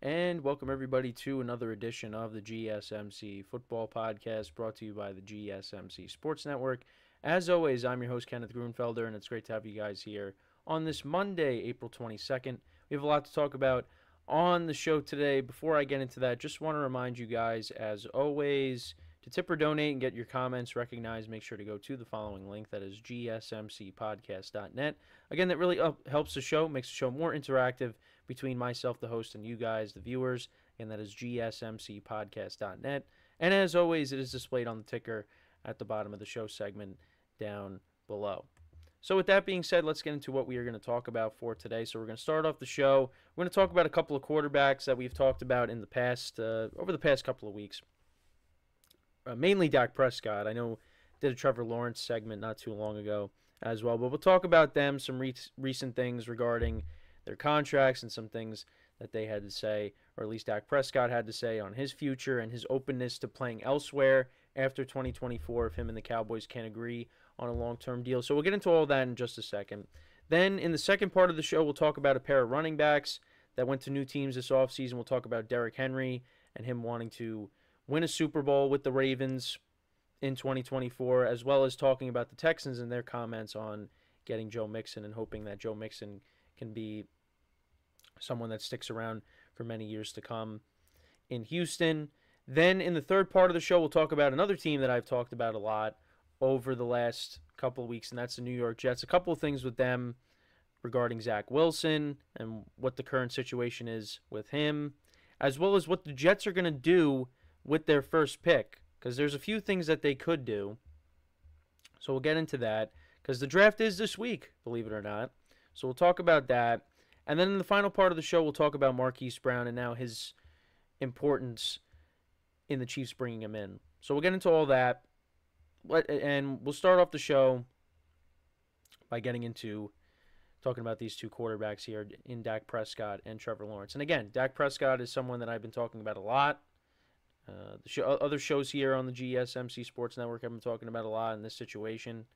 And welcome everybody to another edition of the GSMC Football Podcast brought to you by the GSMC Sports Network. As always, I'm your host, Kenneth, and it's great to have you guys here on this Monday, April 22nd. We have a lot to talk about on the show today. Before I get into that, just want to remind you guys, as always, to tip or donate and get your comments recognized, make sure to go to the following link. That is GSMCPodcast.net. Again, that really helps the show, makes the show more interactive between myself, the host, and you guys, the viewers. And that is GSMCPodcast.net. And as always, it is displayed on the ticker at the bottom of the show segment down below. So with that being said, let's get into what we are going to talk about for today. So we're going to start off the show. We're going to talk about a couple of quarterbacks that we've talked about in the past, over the past couple of weeks. Mainly Dak Prescott. I know I did a Trevor Lawrence segment not too long ago as well, but we'll talk about them, some recent things regarding their contracts and some things that they had to say, or at least Dak Prescott had to say on his future and his openness to playing elsewhere after 2024 if him and the Cowboys can't agree on a long-term deal. So we'll get into all that in just a second. Then in the second part of the show, we'll talk about a pair of running backs that went to new teams this offseason. We'll talk about Derrick Henry and him wanting to win a Super Bowl with the Ravens in 2024, as well as talking about the Texans and their comments on getting Joe Mixon and hoping that Joe Mixon can be someone that sticks around for many years to come in Houston. Then in the third part of the show, we'll talk about another team that I've talked about a lot over the last couple of weeks, and that's the New York Jets. A couple of things with them regarding Zach Wilson and what the current situation is with him, as well as what the Jets are going to do with their first pick, because there's a few things that they could do. So we'll get into that, because the draft is this week, believe it or not. So we'll talk about that. And then in the final part of the show, we'll talk about Marquise Brown and now his importance in the Chiefs bringing him in. So we'll get into all that. And we'll start off the show by getting into talking about these two quarterbacks here in Dak Prescott and Trevor Lawrence. And again, Dak Prescott is someone that I've been talking about a lot. Other shows here on the GSMC Sports Network have been talking about a lot in this situation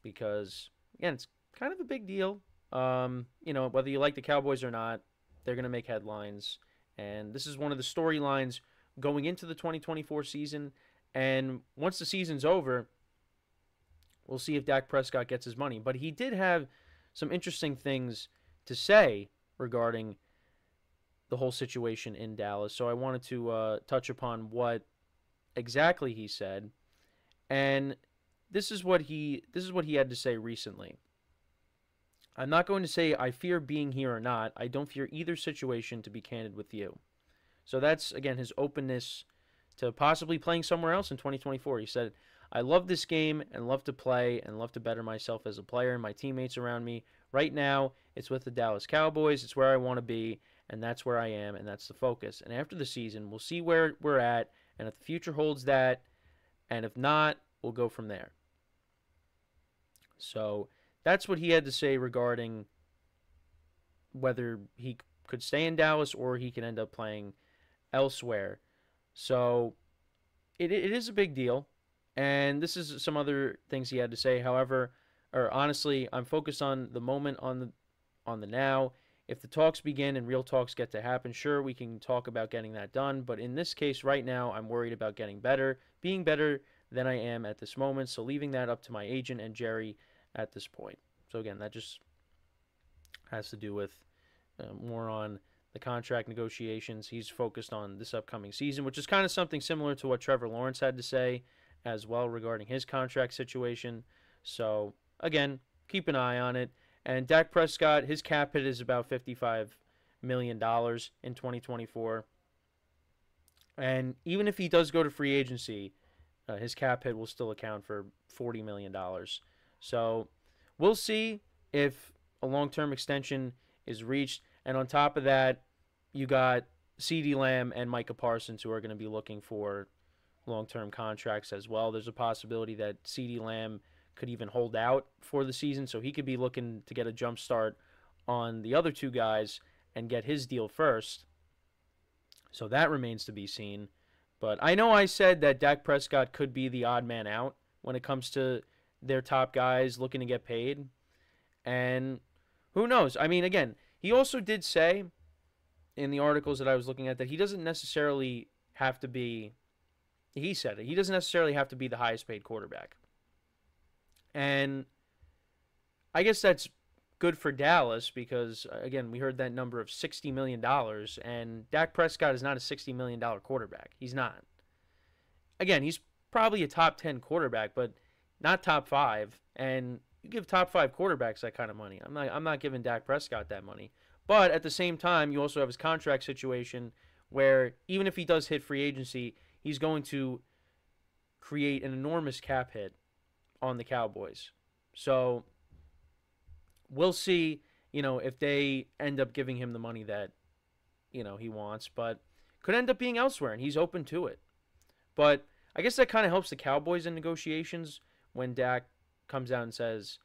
because, again, it's kind of a big deal. Whether you like the Cowboys or not, they're going to make headlines. And this is one of the storylines going into the 2024 season. And once the season's over, we'll see if Dak Prescott gets his money. But he did have some interesting things to say regarding the whole situation in Dallas. So I wanted to touch upon what exactly he said. And this is what he had to say recently. I'm not going to say I fear being here or not. I don't fear either situation, to be candid with you. So that's, again, his openness to possibly playing somewhere else in 2024. He said, I love this game and love to play and love to better myself as a player and my teammates around me. Right now, it's with the Dallas Cowboys. It's where I want to be, and that's where I am, and that's the focus. And after the season, we'll see where we're at, and if the future holds that, and if not, we'll go from there. So that's what he had to say regarding whether he could stay in Dallas or he can end up playing elsewhere. So it is a big deal, and this is some other things he had to say. However, or honestly, I'm focused on the moment, on the now. If the talks begin and real talks get to happen, sure, we can talk about getting that done. But in this case right now, I'm worried about being better than I am at this moment. So leaving that up to my agent and Jerry at this point. So again, that just has to do with more on the contract negotiations. He's focused on this upcoming season, which is kind of something similar to what Trevor Lawrence had to say as well regarding his contract situation. So again, keep an eye on it. And Dak Prescott, his cap hit is about $55 million in 2024. And even if he does go to free agency, his cap hit will still account for $40 million. So we'll see if a long-term extension is reached. And on top of that, you got CeeDee Lamb and Micah Parsons who are going to be looking for long-term contracts as well. There's a possibility that CeeDee Lamb could even hold out for the season, so he could be looking to get a jump start on the other two guys and get his deal first. So that remains to be seen. But I know I said that Dak Prescott could be the odd man out when it comes to their top guys looking to get paid. And who knows? I mean, again, he also did say in the articles that I was looking at that he doesn't necessarily have to be, he said it, he doesn't necessarily have to be the highest paid quarterback. And I guess that's good for Dallas because, again, we heard that number of $60 million, and Dak Prescott is not a $60 million quarterback. He's not. Again, he's probably a top 10 quarterback, but not top 5. And you give top 5 quarterbacks that kind of money. I'm not giving Dak Prescott that money. But at the same time, you also have his contract situation where even if he does hit free agency, he's going to create an enormous cap hit on the Cowboys. So we'll see, if they end up giving him the money that, he wants, but could end up being elsewhere, and he's open to it. But I guess that kind of helps the Cowboys in negotiations when Dak comes out and says,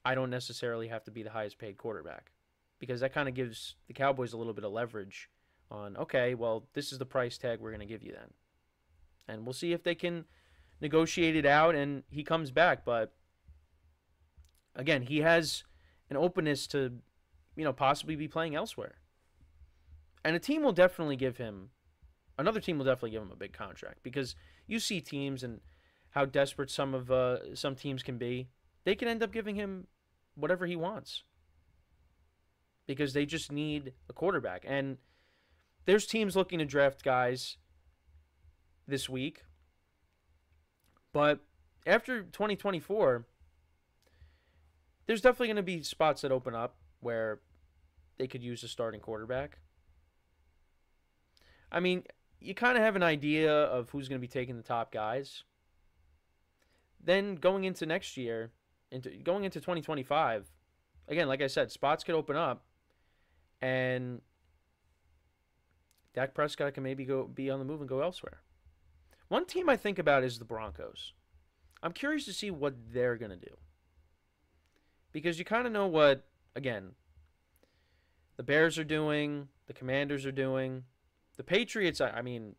I don't necessarily have to be the highest paid quarterback, because that kind of gives the Cowboys a little bit of leverage on, okay, well, this is the price tag we're going to give you then. And we'll see if they can negotiate it out and he comes back. But again, he has an openness to, possibly be playing elsewhere. And another team will definitely give him a big contract, because you see teams and how desperate some teams can be. They can end up giving him whatever he wants because they just need a quarterback. And there's teams looking to draft guys this week. But after 2024, there's definitely going to be spots that open up where they could use a starting quarterback. I mean, you kind of have an idea of who's going to be taking the top guys. Then going into next year, going into 2025, again, like I said, spots could open up, and Dak Prescott can maybe be on the move and go elsewhere. One team I think about is the Broncos. I'm curious to see what they're going to do, because you kind of know what, again, the Bears are doing, the Commanders are doing. The Patriots, I mean,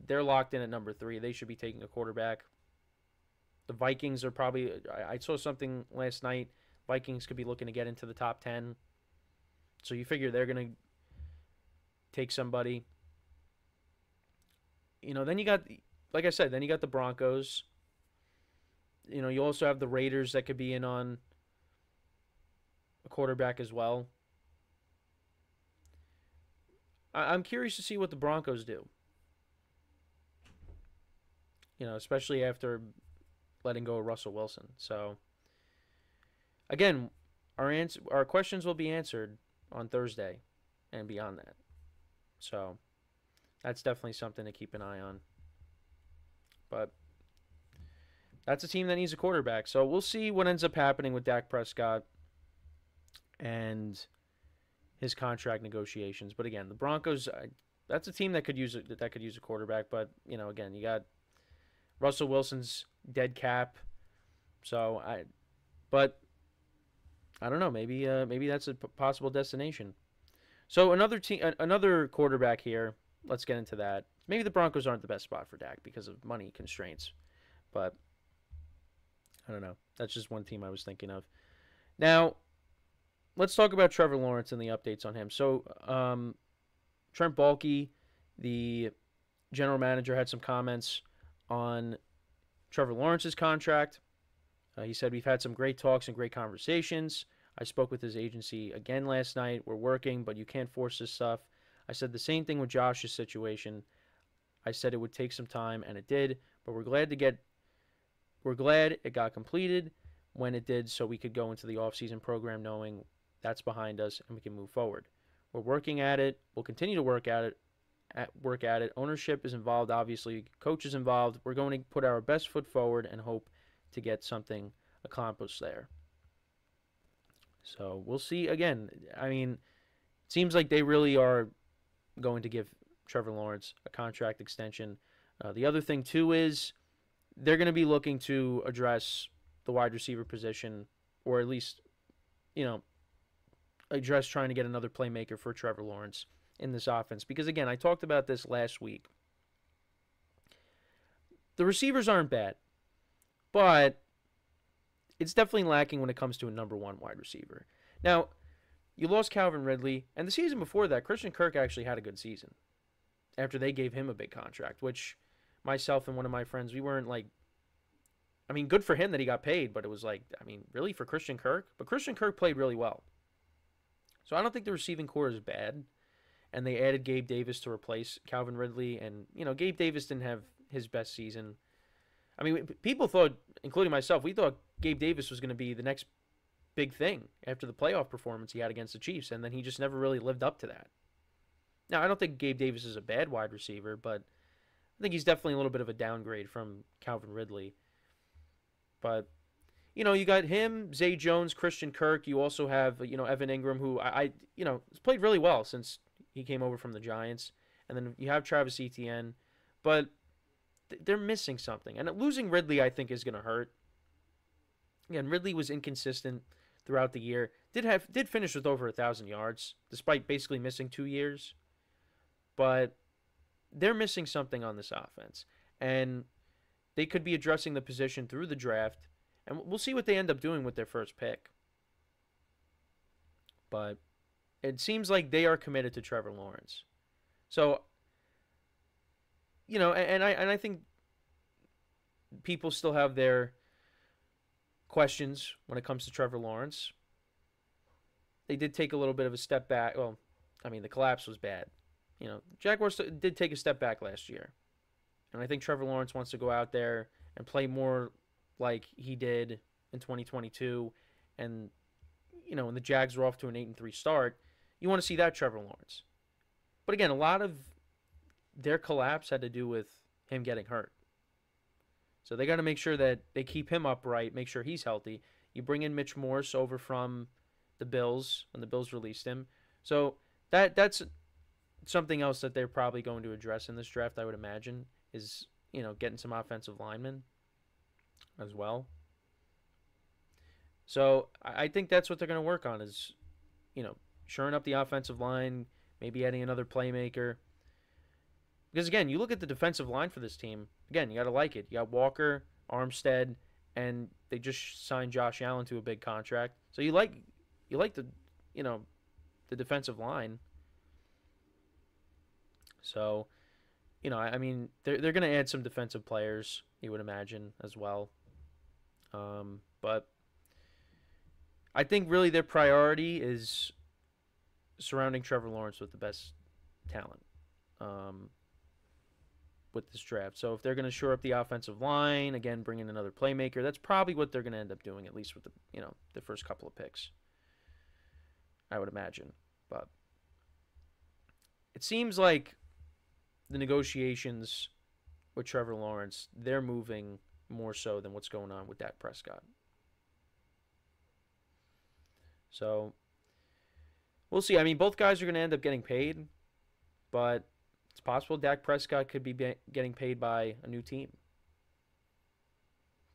they're locked in at number 3. They should be taking a quarterback. The Vikings are probably, I saw something last night, Vikings could be looking to get into the top 10. So you figure they're going to take somebody. Then you got, like I said, then you got the Broncos. You also have the Raiders that could be in on a quarterback as well. I'm curious to see what the Broncos do. Especially after letting go of Russell Wilson. So, again, our questions will be answered on Thursday and beyond that. So, that's definitely something to keep an eye on. But that's a team that needs a quarterback. So, we'll see what ends up happening with Dak Prescott and his contract negotiations. But again, the Broncos, that's a team that could use a quarterback. But again, you got Russell Wilson's dead cap. So I don't know. Maybe that's a possible destination. So another quarterback here. Let's get into that. Maybe the Broncos aren't the best spot for Dak because of money constraints, but I don't know. That's just one team I was thinking of. Now, let's talk about Trevor Lawrence and the updates on him. So, Trent Baalke, the general manager, had some comments on Trevor Lawrence's contract. He said, we've had some great talks and great conversations. I spoke with his agency again last night. We're working, but you can't force this stuff. I said the same thing with Josh's situation. I said it would take some time, and it did, but we're glad it got completed when it did, so we could go into the offseason program knowing that's behind us and we can move forward. We're working at it. We'll continue to work at it. Ownership is involved, obviously. Coach is involved. We're going to put our best foot forward and hope to get something accomplished there. So we'll see. Again, I mean, it seems like they really are going to give Trevor Lawrence a contract extension. The other thing, too, is they're going to be looking to address the wide receiver position, or at least, address trying to get another playmaker for Trevor Lawrence in this offense. Because, again, I talked about this last week. The receivers aren't bad, but it's definitely lacking when it comes to a number 1 wide receiver. Now, you lost Calvin Ridley, and the season before that, Christian Kirk actually had a good season after they gave him a big contract, which myself and one of my friends, we weren't like, I mean, good for him that he got paid, but it was like, I mean, really for Christian Kirk? But Christian Kirk played really well. So I don't think the receiving core is bad. And they added Gabe Davis to replace Calvin Ridley. And, Gabe Davis didn't have his best season. I mean, people thought, including myself, we thought Gabe Davis was going to be the next big thing after the playoff performance he had against the Chiefs. And then he just never really lived up to that. Now, I don't think Gabe Davis is a bad wide receiver, but I think he's definitely a little bit of a downgrade from Calvin Ridley. But, you got him, Zay Jones, Christian Kirk. You also have, Evan Ingram, who has played really well since he came over from the Giants. And then you have Travis Etienne. But they're missing something. And losing Ridley, I think, is going to hurt. Again, Ridley was inconsistent throughout the year. Did finish with over 1,000 yards, despite basically missing 2 years. But they're missing something on this offense. And they could be addressing the position through the draft. And we'll see what they end up doing with their first pick. But it seems like they are committed to Trevor Lawrence. So, and I think people still have their questions when it comes to Trevor Lawrence. They did take a little bit of a step back. Well, I mean, the collapse was bad. Jaguars did take a step back last year. And I think Trevor Lawrence wants to go out there and play more like he did in 2022. And, when the Jags were off to an 8-3 start, you want to see that Trevor Lawrence. But again, a lot of their collapse had to do with him getting hurt. So they got to make sure that they keep him upright, make sure he's healthy. You bring in Mitch Morse over from the Bills when the Bills released him. So that's something else that they're probably going to address in this draft, I would imagine, is, getting some offensive linemen as well. So I think that's what they're going to work on is, shoring up the offensive line, maybe adding another playmaker. Because, again, you look at the defensive line for this team. Again, you got to like it. You got Walker, Armstead, and they just signed Josh Allen to a big contract. So you like the, the defensive line. So, I mean, they're going to add some defensive players, you would imagine, as well. But I think really their priority is surrounding Trevor Lawrence with the best talent with this draft. So if they're going to shore up the offensive line, again, bring in another playmaker, that's probably what they're going to end up doing, at least with the first couple of picks, I would imagine. But it seems like the negotiations with Trevor Lawrence, they're moving more so than what's going on with Dak Prescott. So we'll see. I mean, both guys are going to end up getting paid, but it's possible Dak Prescott could be getting paid by a new team.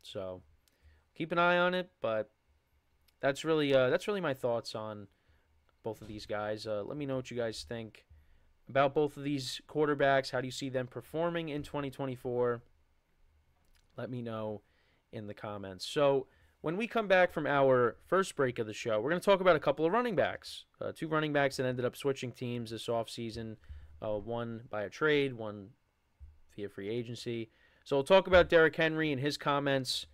So keep an eye on it, but that's really my thoughts on both of these guys. Let me know what you guys think about both of these quarterbacks. How do you see them performing in 2024? Let me know in the comments. So when we come back from our first break of the show, we're going to talk about a couple of running backs. Two running backs that ended up switching teams this offseason. One by a trade, one via free agency. So we'll talk about Derrick Henry and his comments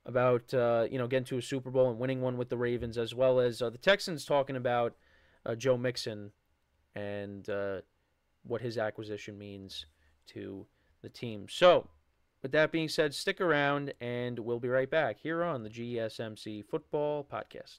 about getting to a Super Bowl and winning one with the Ravens, as well as the Texans talking about Joe Mixon and what his acquisition means to the team. So with that being said, stick around, and we'll be right back here on the GSMC Football Podcast.